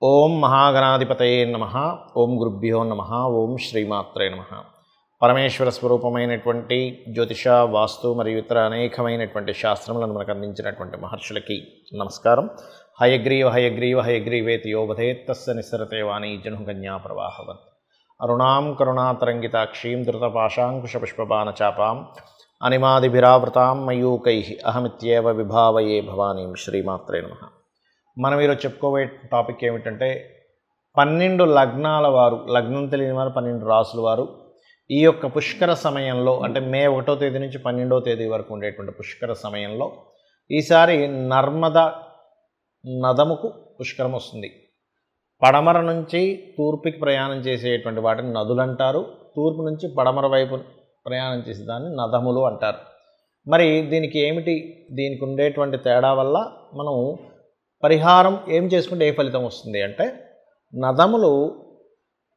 ఓం మహాగణాధిపతయే నమః. ఓం గురుభ్యో నమః. ఓం శ్రీమాత్రే నమః. పరమేశ్వర స్వరూపమైనటువంటి జ్యోతిష, వాస్తు మరియు ఇతర అనేకమైనటువంటి శాస్త్రములను మనకు అందించినటువంటి మహర్షులకి నమస్కారం. హయగ్రీవ హయగ్రీవ హయగ్రీవేతి యో వదేత్ తస్య నిస్సరతే వాణీ జనుకన్యా ప్రవాహవత్. అరుణాం కరుణాతరంగితాక్షీం ధృతపాశాంకుశపుష్పబాణచాపాం అనిమాదిభిరావృతాం మయూకైః అహమిత్యేవ విభావయే భవానీం. శ్రీమాత్రే నమః. మనం ఈరోజు చెప్పుకోబోయే టాపిక్ ఏమిటంటే 12 లగ్నాల వారు, లగ్నం తెలియని వారు 12 రాసుల వారు ఈ యొక్క పుష్కర సమయంలో, అంటే మే 1వ తేదీ నుంచి 12వ తేదీ వరకు ఉండేటువంటి పుష్కర సమయంలో ఈసారి నర్మద నదముకు పుష్కరం వస్తుంది. పడమర నుంచి తూర్పుకి ప్రయాణం చేసేటువంటి వాటిని నదులు అంటారు. తూర్పు నుంచి పడమర వైపు ప్రయాణం చేసే దాన్ని నదములు అంటారు. మరి దీనికి ఏమిటి, దీనికి ఉండేటువంటి తేడా వల్ల మనం పరిహారం ఏం చేసుకుంటే ఏ ఫలితం వస్తుంది అంటే, నదములు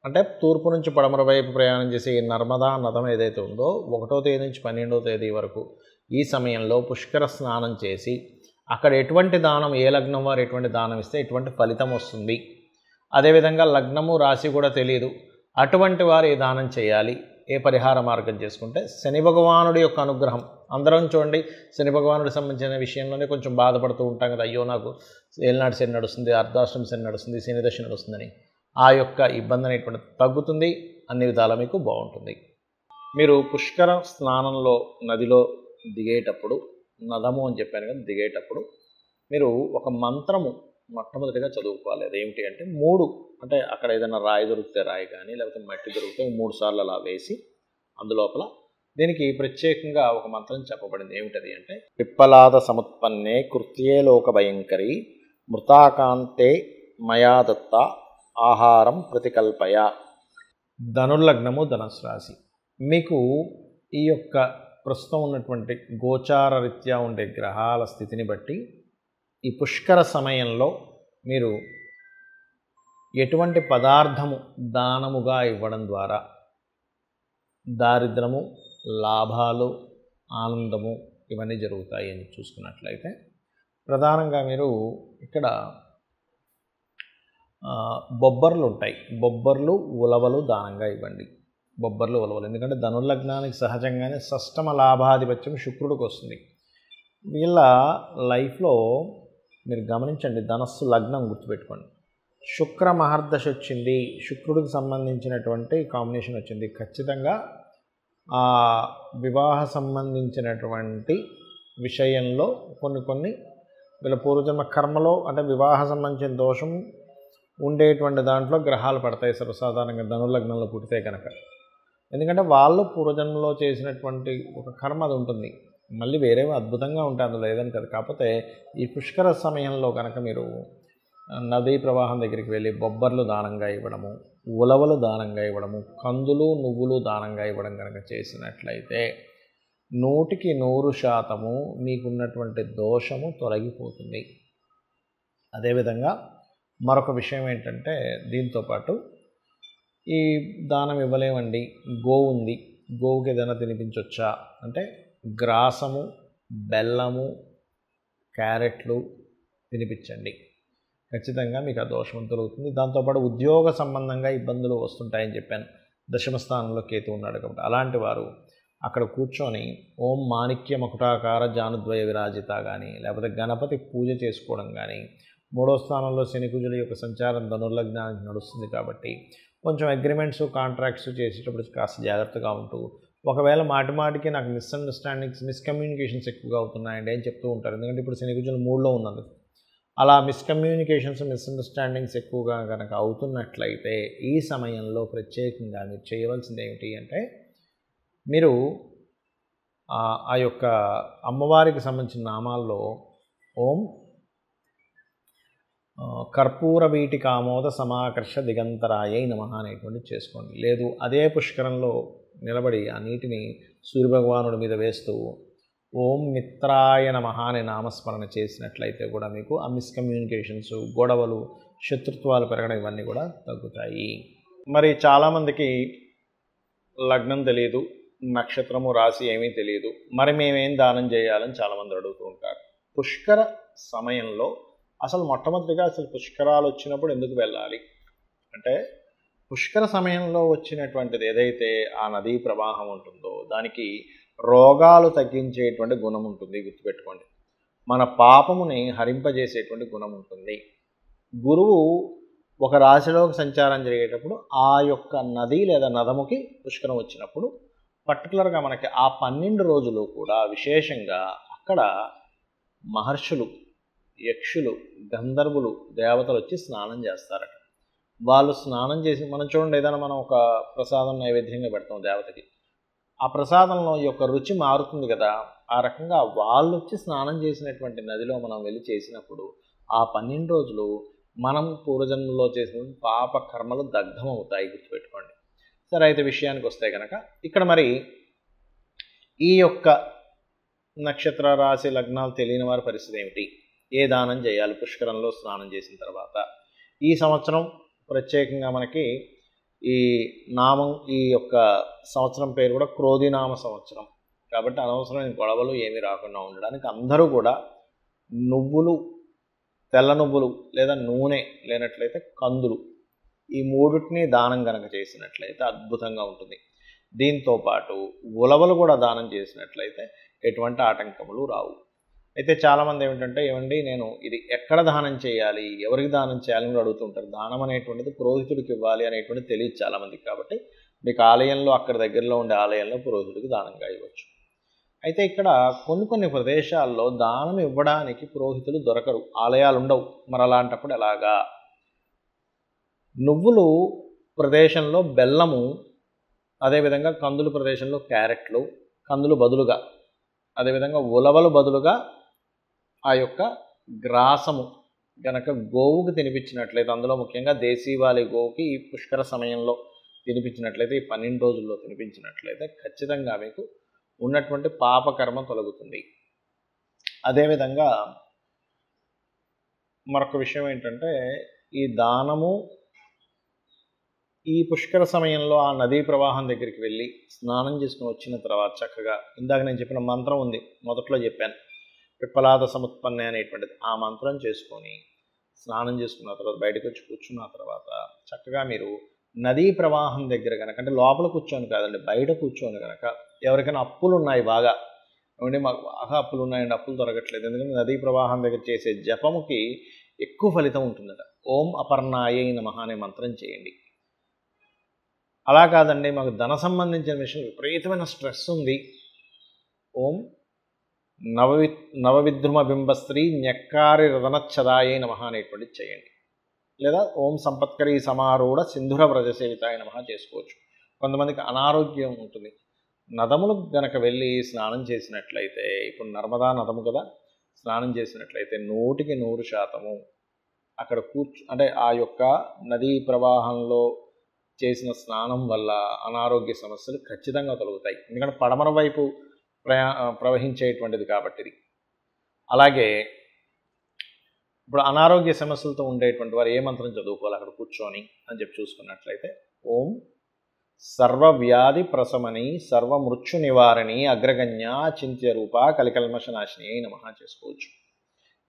అంటే తూర్పు నుంచి పడమర వైపు ప్రయాణం చేసే ఈ నర్మదా నదం ఏదైతే ఉందో 1వ తేదీ నుంచి 12వ తేదీ వరకు ఈ సమయంలో పుష్కర స్నానం చేసి అక్కడ ఎటువంటి దానం, ఏ లగ్నం వారు ఎటువంటి దానం ఇస్తే ఎటువంటి ఫలితం వస్తుంది, అదేవిధంగా లగ్నము రాశి కూడా తెలియదు అటువంటి వారు ఏ దానం చేయాలి, ఏ పరిహార మార్గం చేసుకుంటే శని భగవానుడి యొక్క అనుగ్రహం. అందరం చూడండి, శని భగవానుడికి సంబంధించిన విషయంలోనే కొంచెం బాధపడుతూ ఉంటాం కదా, అయ్యో నాకు ఏలినాటి శని నడుస్తుంది, అర్ధాష్టమి శని నడుస్తుంది, శని దశ నడుస్తుందని. ఆ యొక్క ఇబ్బంది అనేటువంటి తగ్గుతుంది, అన్ని విధాలా మీకు బాగుంటుంది. మీరు పుష్కర స్నానంలో నదిలో దిగేటప్పుడు, నదము అని చెప్పాను కదా, దిగేటప్పుడు మీరు ఒక మంత్రము మొట్టమొదటిగా చదువుకోవాలి. అదేమిటి అంటే 3, అంటే అక్కడ ఏదైనా రాయి దొరికితే రాయి కానీ, లేకపోతే మట్టి దొరికితే 3 సార్లు అలా వేసి అందులోపల దీనికి ప్రత్యేకంగా ఒక మంత్రం చెప్పబడింది. ఏమిటది అంటే, పిప్పలాద సముత్పన్నే కృత్యే లోక భయంకరి మృతాకాంతే మయా దత్త ఆహారం ప్రతికల్పయ. ధనుర్లగ్నము, ధనుసు రాశి. మీకు ఈ యొక్క ప్రస్తుతం ఉన్నటువంటి గోచార రీత్యా ఉండే గ్రహాల స్థితిని బట్టి ఈ పుష్కర సమయంలో మీరు ఎటువంటి పదార్థము దానముగా ఇవ్వడం ద్వారా దారిద్రము, లాభాలు, ఆనందము ఇవన్నీ జరుగుతాయి అని చూసుకున్నట్లయితే, ప్రధానంగా మీరు ఇక్కడ బొబ్బర్లు ఉంటాయి, బొబ్బర్లు, ఉలవలు దానంగా ఇవ్వండి. బొబ్బర్లు, ఉలవలు, ఎందుకంటే ధనుర్లగ్నానికి సహజంగానే షష్టమ లాభాధిపత్యం శుక్రుడికి వస్తుంది. వీళ్ళ లైఫ్లో మీరు గమనించండి, ధనస్సు లగ్నం గుర్తుపెట్టుకోండి, శుక్ర మహర్దశ వచ్చింది, శుక్రుడికి సంబంధించినటువంటి కాంబినేషన్ వచ్చింది. ఖచ్చితంగా ఆ వివాహ సంబంధించినటువంటి విషయంలో కొన్ని వీళ్ళ పూర్వజన్మ కర్మలో, అంటే వివాహ సంబంధించిన దోషం ఉండేటువంటి దాంట్లో గ్రహాలు పడతాయి సర్వసాధారణంగా ధనుర్లగ్నంలో పుడితే కనుక. ఎందుకంటే వాళ్ళు పూర్వజన్మలో చేసినటువంటి ఒక కర్మ అది ఉంటుంది, మళ్ళీ వేరేవి అద్భుతంగా ఉంటాయి అందులో, లేదని కదా. కాకపోతే ఈ పుష్కర సమయంలో కనుక మీరు నదీ ప్రవాహం దగ్గరికి వెళ్ళి బొబ్బర్లు దానంగా ఇవ్వడము, ఉలవలు దానంగా ఇవ్వడము, కందులు, నువ్వులు దానంగా ఇవ్వడం కనుక చేసినట్లయితే 100% మీకున్నటువంటి దోషము తొలగిపోతుంది. అదేవిధంగా మరొక విషయం ఏంటంటే, దీంతోపాటు ఈ దానం ఇవ్వలేమండి, గోవు ఉంది, గోవుకి ఏదైనా తినిపించవచ్చా అంటే, గ్రాసము, బెల్లము, క్యారెట్లు తినిపించండి. ఖచ్చితంగా మీకు ఆ దోషం తొలగుతుంది. దాంతోపాటు ఉద్యోగ సంబంధంగా ఇబ్బందులు వస్తుంటాయని చెప్పాను, దశమ స్థానంలో కేతు ఉన్నాడు కాబట్టి. అలాంటి వారు అక్కడ కూర్చొని ఓం మాణిక్య మకుటాకార జానుద్వయ విరాజిత కానీ, లేకపోతే గణపతి పూజ చేసుకోవడం కానీ, 3వ స్థానంలో శని కుజుల యొక్క సంచారం ధనుర్లగ్నానికి నడుస్తుంది కాబట్టి కొంచెం అగ్రిమెంట్స్, కాంట్రాక్ట్స్ చేసేటప్పుడు కాస్త జాగ్రత్తగా ఉంటూ, ఒకవేళ మాటికి నాకు మిస్అండర్స్టాండింగ్స్, మిస్కమ్యూనికేషన్స్ ఎక్కువగా అవుతున్నాయండి అని చెప్తూ ఉంటారు. ఎందుకంటే ఇప్పుడు శని కుజులు 3లో ఉన్నది. అలా మిస్కమ్యూనికేషన్స్, మిస్అండర్స్టాండింగ్స్ ఎక్కువగా కనుక అవుతున్నట్లయితే ఈ సమయంలో ప్రత్యేకంగా మీరు చేయవలసింది ఏమిటి అంటే, మీరు ఆ యొక్క అమ్మవారికి సంబంధించిన నామాల్లో ఓం కర్పూర వీటికామోద సమాకర్ష దిగంతరాయై నమః అనేటువంటి చేసుకోండి. లేదు అదే పుష్కరంలో నిలబడి ఆ నీటిని సూర్యభగవానుడి మీద వేస్తూ ఓం మిత్రాయ నమః అనే నామస్మరణ చేసినట్లయితే కూడా మీకు ఆ మిస్కమ్యూనికేషన్స్, గొడవలు, శత్రుత్వాలు పెరగడం ఇవన్నీ కూడా తగ్గుతాయి. మరి చాలామందికి లగ్నం తెలియదు, నక్షత్రము, రాశి ఏమీ తెలియదు, మరి మేమేం దానం చేయాలని చాలామంది అడుగుతూ ఉంటారు. పుష్కర సమయంలో అసలు మొట్టమొదటిగా అసలు పుష్కరాలు వచ్చినప్పుడు ఎందుకు వెళ్ళాలి అంటే, పుష్కర సమయంలో వచ్చినటువంటిది ఏదైతే ఆ నదీ ప్రవాహం ఉంటుందో దానికి రోగాలు తగ్గించేటువంటి గుణం ఉంటుంది. గుర్తుపెట్టుకోండి. మన పాపముని హరింపజేసేటువంటి గుణం ఉంటుంది. గురువు ఒక రాశిలోకి సంచారం జరిగేటప్పుడు ఆ యొక్క నది లేదా నదముకి పుష్కరం వచ్చినప్పుడు పర్టికులర్గా మనకి ఆ 12 రోజులు కూడా విశేషంగా అక్కడ మహర్షులు, యక్షులు, గంధర్వులు, దేవతలు వచ్చి స్నానం చేస్తారట. వాళ్ళు స్నానం చేసి మనం చూడండి, ఏదైనా మనం ఒక ప్రసాదం నైవేద్యంగా పెడతాం దేవతకి, ఆ ప్రసాదంలో ఈ యొక్క రుచి మారుతుంది కదా. ఆ రకంగా వాళ్ళు వచ్చి స్నానం చేసినటువంటి నదిలో మనం వెళ్ళి చేసినప్పుడు ఆ 12 రోజులు మనం పూర్వజన్మలో చేసిన పాప కర్మలు దగ్ధం అవుతాయి. గుర్తుపెట్టుకోండి. సరే, అయితే విషయానికి వస్తే కనుక ఇక్కడ మరి ఈ యొక్క నక్షత్ర రాశి లగ్నాలు తెలియని వారి పరిస్థితి ఏమిటి? ఏ దానం చేయాలి పుష్కరంలో స్నానం చేసిన తర్వాత? ఈ సంవత్సరం ప్రత్యేకంగా మనకి ఈ నామం, ఈ యొక్క సంవత్సరం పేరు కూడా క్రోధినామ సంవత్సరం కాబట్టి అనవసరమైన గొడవలు ఏమీ రాకుండా ఉండడానికి అందరూ కూడా నువ్వులు, తెల్ల నువ్వులు లేదా నూనె లేనట్లయితే కందులు, ఈ మూడిటిని దానం కనుక చేసినట్లయితే అద్భుతంగా ఉంటుంది. దీంతో పాటు ఉలవలు కూడా దానం చేసినట్లయితే ఎటువంటి ఆటంకములు రావు. అయితే చాలామంది ఏమండి నేను ఇది ఎక్కడ దానం చేయాలి, ఎవరికి దానం చేయాలని కూడా అడుగుతుంటారు. దానం అనేటువంటిది పురోహితుడికి ఇవ్వాలి అనేటువంటిది తెలియదు చాలామందికి. కాబట్టి మీకు ఆలయంలో, అక్కడ దగ్గరలో ఉండే ఆలయంలో పురోహితుడికి దానంగా ఇవ్వచ్చు. అయితే ఇక్కడ కొన్ని ప్రదేశాల్లో దానం ఇవ్వడానికి పురోహితులు దొరకరు, ఆలయాలు ఉండవు. మరి అలాంటప్పుడు ఎలాగా? నువ్వులు ప్రదేశంలో బెల్లము, అదేవిధంగా కందులు ప్రదేశంలో క్యారెట్లు, కందులు బదులుగా, అదేవిధంగా ఉలవలు బదులుగా ఆ యొక్క గ్రాసము గనక గోవుకు తినిపించినట్లయితే, అందులో ముఖ్యంగా దేశీవాలి గోవుకి ఈ పుష్కర సమయంలో తినిపించినట్లయితే, ఈ 12 రోజుల్లో తినిపించినట్లయితే ఖచ్చితంగా మీకు ఉన్నటువంటి పాపకర్మ తొలగుతుంది. అదేవిధంగా మరొక విషయం ఏంటంటే, ఈ దానము ఈ పుష్కర సమయంలో ఆ నదీ ప్రవాహం దగ్గరికి వెళ్ళి స్నానం చేసుకుని వచ్చిన తర్వాత చక్కగా ఇందాక నేను చెప్పిన మంత్రం ఉంది, మొదట్లో చెప్పాను, పిప్పలాద సముత్పన్నే అనేటువంటిది, ఆ మంత్రం చేసుకొని స్నానం చేసుకున్న తర్వాత బయటకు వచ్చి కూర్చున్న తర్వాత చక్కగా మీరు నదీ ప్రవాహం దగ్గర కనుక, అంటే లోపల కూర్చొని కాదండి, బయట కూర్చొని కనుక, ఎవరికైనా అప్పులు ఉన్నాయి బాగా, ఏమంటే మాకు బాగా అప్పులు ఉన్నాయండి, అప్పులు దొరకట్లేదు, ఎందుకంటే నదీ ప్రవాహం దగ్గర చేసే జపముకి ఎక్కువ ఫలితం ఉంటుందట. ఓం అపర్ణాయై నమః అనే మంత్రం చేయండి. అలా కాదండి, మాకు ధన సంబంధించిన విషయం విపరీతమైన స్ట్రెస్ ఉంది, ఓం నవవిద్రుమ బింబస్త్రీ న్యక్కారి రదనచ్చదాయై నమః అనేటువంటిది చేయండి. లేదా ఓం సంపత్కరీ సమారూఢ సింధుర వ్రజసేవితాయ నమః చేసుకోవచ్చు. కొంతమందికి అనారోగ్యం ఉంటుంది, నదములు గనక వెళ్ళి స్నానం చేసినట్లయితే, ఇప్పుడు నర్మదా నదము కదా, స్నానం చేసినట్లయితే 100% అక్కడ అంటే ఆ యొక్క నదీ ప్రవాహంలో చేసిన స్నానం వల్ల అనారోగ్య సమస్యలు ఖచ్చితంగా తొలగుతాయి. ఎందుకంటే పడమర వైపు ప్రవహించేటువంటిది కాబట్టి ఇది. అలాగే ఇప్పుడు అనారోగ్య సమస్యలతో ఉండేటువంటి వారు ఏ మంత్రం చదువుకోవాలి అక్కడ కూర్చొని అని చెప్పి చూసుకున్నట్లయితే, ఓం సర్వవ్యాధి ప్రశమని సర్వమృత్యు నివారణి అగ్రగణ్య చింత్య రూప కలికల్మషనాశిని అయి నమః చేసుకోవచ్చు.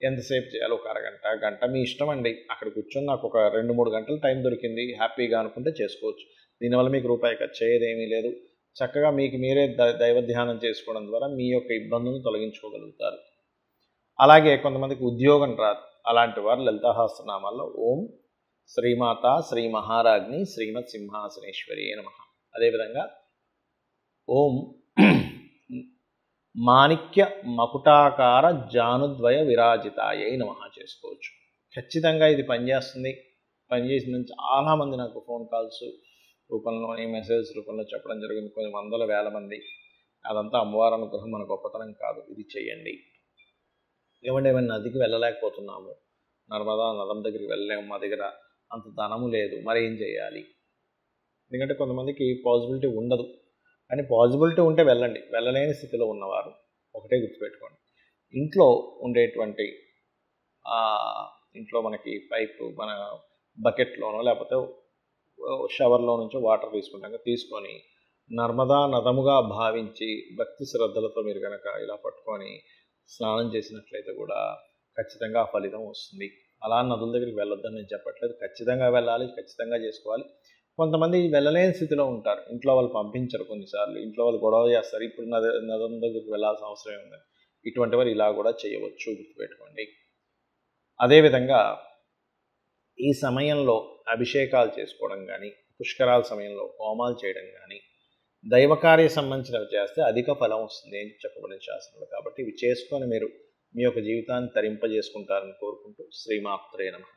ఎంతసేపు చేయాలి? ఒక అరగంట, గంట, మీ ఇష్టం అండి. అక్కడ కూర్చొని నాకు ఒక 2-3 గంటలు టైం దొరికింది హ్యాపీగా అనుకుంటే చేసుకోవచ్చు. దీనివల్ల మీకు రూపాయి ఖర్చు అయ్యేదేమీ లేదు. చక్కగా మీకు మీరే దైవ ధ్యానం చేసుకోవడం ద్వారా మీ యొక్క ఇబ్బందులను తొలగించుకోగలుగుతారు. అలాగే కొంతమందికి ఉద్యోగం రాదు, అలాంటి వారు లలితా సహస్రనామాల్లో ఓం శ్రీమాత శ్రీ మహారాజ్ని శ్రీమత్ సింహాసనేశ్వరి నమః, అదేవిధంగా ఓం మాణిక్య మకుటాకార జానుద్వయ విరాజితాయై నమః చేసుకోవచ్చు. ఖచ్చితంగా ఇది పనిచేస్తుంది. పనిచేసిందని చాలామంది నాకు ఫోన్ కాల్స్ రూపంలోని, మెసేజ్ రూపంలో చెప్పడం జరిగింది, కొన్ని వందల వేల మంది. అదంతా అమ్మవారి అనుగ్రహం, మన గొప్పతనం కాదు. ఇది చేయండి. ఏమైనా నదికి వెళ్ళలేకపోతున్నాము, నర్మదా నదం దగ్గరికి వెళ్ళలేము, మా దగ్గర అంత ధనము లేదు, మరి ఏం చేయాలి? ఎందుకంటే కొంతమందికి పాసిబిలిటీ ఉండదు, కానీ పాసిబిలిటీ ఉంటే వెళ్ళండి. వెళ్ళలేని స్థితిలో ఉన్నవారు ఒకటే గుర్తుపెట్టుకోండి, ఇంట్లో ఉండేటువంటి ఇంట్లో మనకి పైపు, మన బకెట్లోనో లేకపోతే షవర్లో నుంచో వాటర్ తీసుకొని నర్మదా నదముగా భావించి భక్తి శ్రద్ధలతో మీరు కనుక ఇలా పట్టుకొని స్నానం చేసినట్లయితే కూడా ఖచ్చితంగా ఫలితం వస్తుంది. అలా నదుల దగ్గరికి వెళ్ళొద్దని నేను చెప్పట్లేదు, ఖచ్చితంగా వెళ్ళాలి, ఖచ్చితంగా చేసుకోవాలి. కొంతమంది వెళ్ళలేని స్థితిలో ఉంటారు, ఇంట్లో వాళ్ళు పంపించరు, కొన్నిసార్లు ఇంట్లో వాళ్ళు గొడవ చేస్తారు, ఇప్పుడు నది దగ్గరికి వెళ్ళాల్సిన అవసరం ఉంది. ఇటువంటి వారు ఇలా కూడా చేయవచ్చు, గుర్తుపెట్టుకోండి. అదేవిధంగా ఈ సమయంలో అభిషేకాలు చేసుకోవడం కానీ, పుష్కరాల సమయంలో హోమాలు చేయడం కానీ, దైవకార్య సంబంధించినవి చేస్తే అధిక ఫలం వస్తుంది అని చెప్పబడిన శాస్త్రంలో. కాబట్టి ఇవి చేసుకొని మీరు మీ యొక్క జీవితాన్ని తరింపజేసుకుంటారని కోరుకుంటూ శ్రీమాత్రే నమః.